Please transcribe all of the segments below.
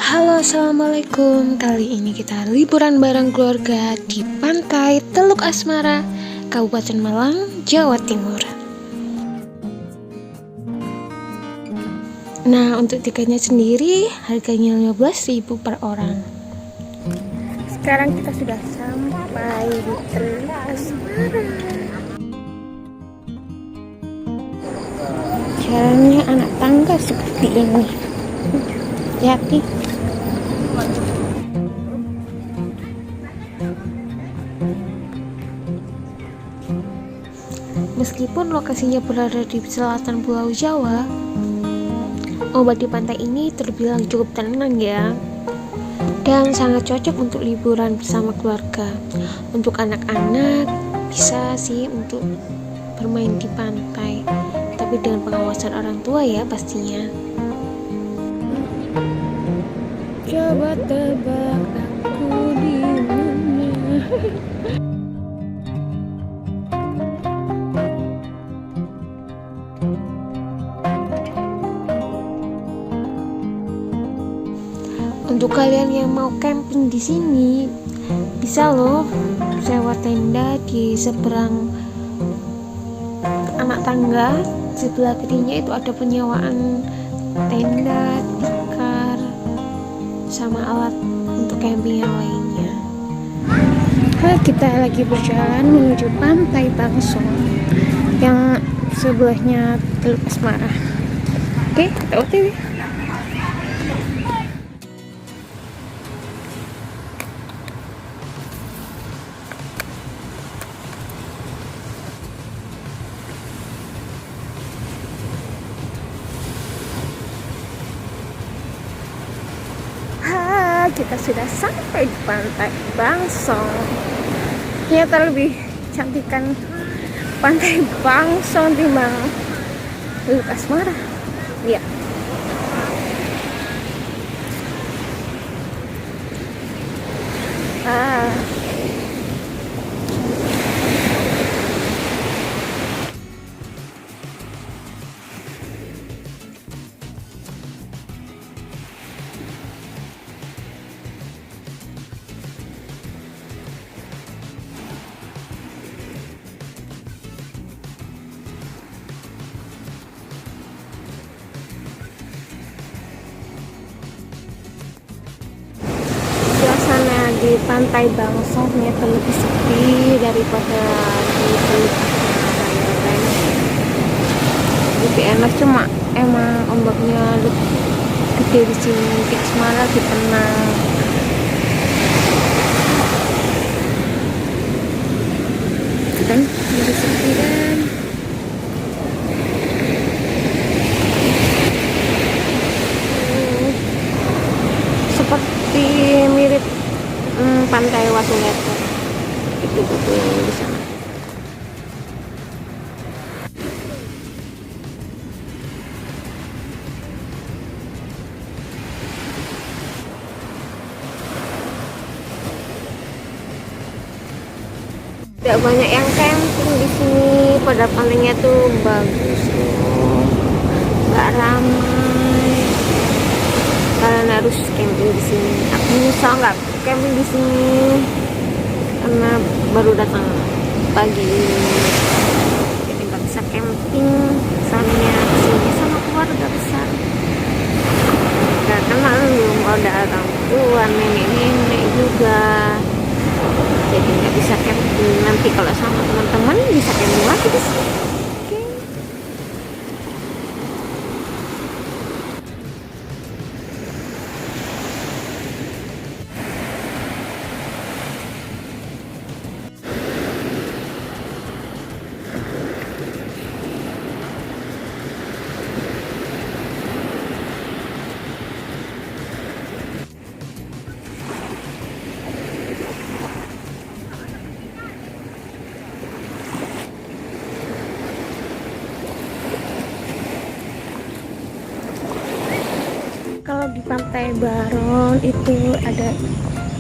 Halo, assalamualaikum. Kali ini kita liburan bareng keluarga di pantai Teluk Asmara, Kabupaten Malang, Jawa Timur. Nah, untuk tiketnya sendiri harganya 15.000 per orang. Sekarang kita sudah sampai di Teluk Asmara. Jalannya anak tangga seperti ini. Hati-hati. Meskipun lokasinya berada di selatan Pulau Jawa, ombak di pantai ini terbilang cukup tenang ya, dan sangat cocok untuk liburan bersama keluarga. Untuk anak-anak bisa sih untuk bermain di pantai, tapi dengan pengawasan orang tua ya pastinya. Coba tebak aku di mana. Untuk kalian yang mau camping di sini, bisa loh sewa tenda di seberang anak tangga. Sebelah kirinya itu ada penyewaan tenda, tikar, sama alat untuk camping yang lainnya. Kita lagi berjalan menuju pantai Bangsong yang sebelahnya Teluk Asmara. Oke, kita OTW. Kita sudah sampai di pantai Bangsong. Ternyata lebih cantikan pantai Bangsong timbang Teluk Asmara. Lihat. Suasana di pantai Bangsongnya lebih sepi daripada di Teluk Asmara ya kan. Lebih enak, cuma emang ombaknya lebih gede di sini. Di Asmara lebih tenang. Kan lebih sepi kan. Seperti mirip pantai Watu Letter itu buku yang di sana. Tidak banyak yang camping di sini, pada pantainya tuh bagus loh, nggak ramai. Kalian harus camping di sini. Aku nyesal nggak camping di sini karena baru datang pagi ini, jadi nggak bisa camping. Soalnya kesini sama keluarga besar, nggak kenal, belum ada orang tua, nenek-nenek juga, jadi nggak bisa camping. Nanti kalau sama teman-teman bisa camping lagi di sini. Kalau di Pantai Baron itu ada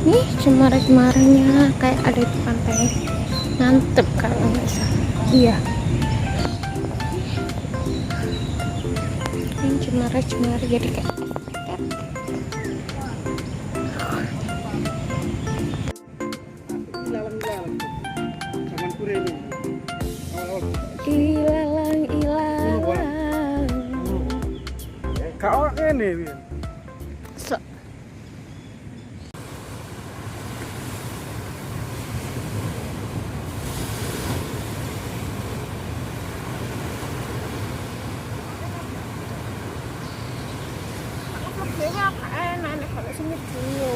nih cemara-cemaranya, kayak ada di Pantai Ngantep kalau nggak salah. Iya, ini cemara-cemara jadi kayak nih, Win? So. Kayaknya enak kalau sini dulu.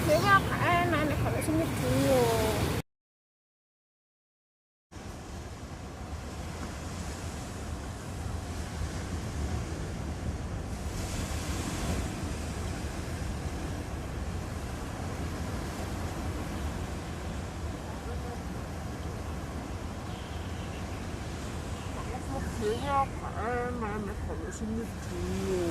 Kayaknya enak kalau sini dulu. Kayaknya enak kalau sini dulu.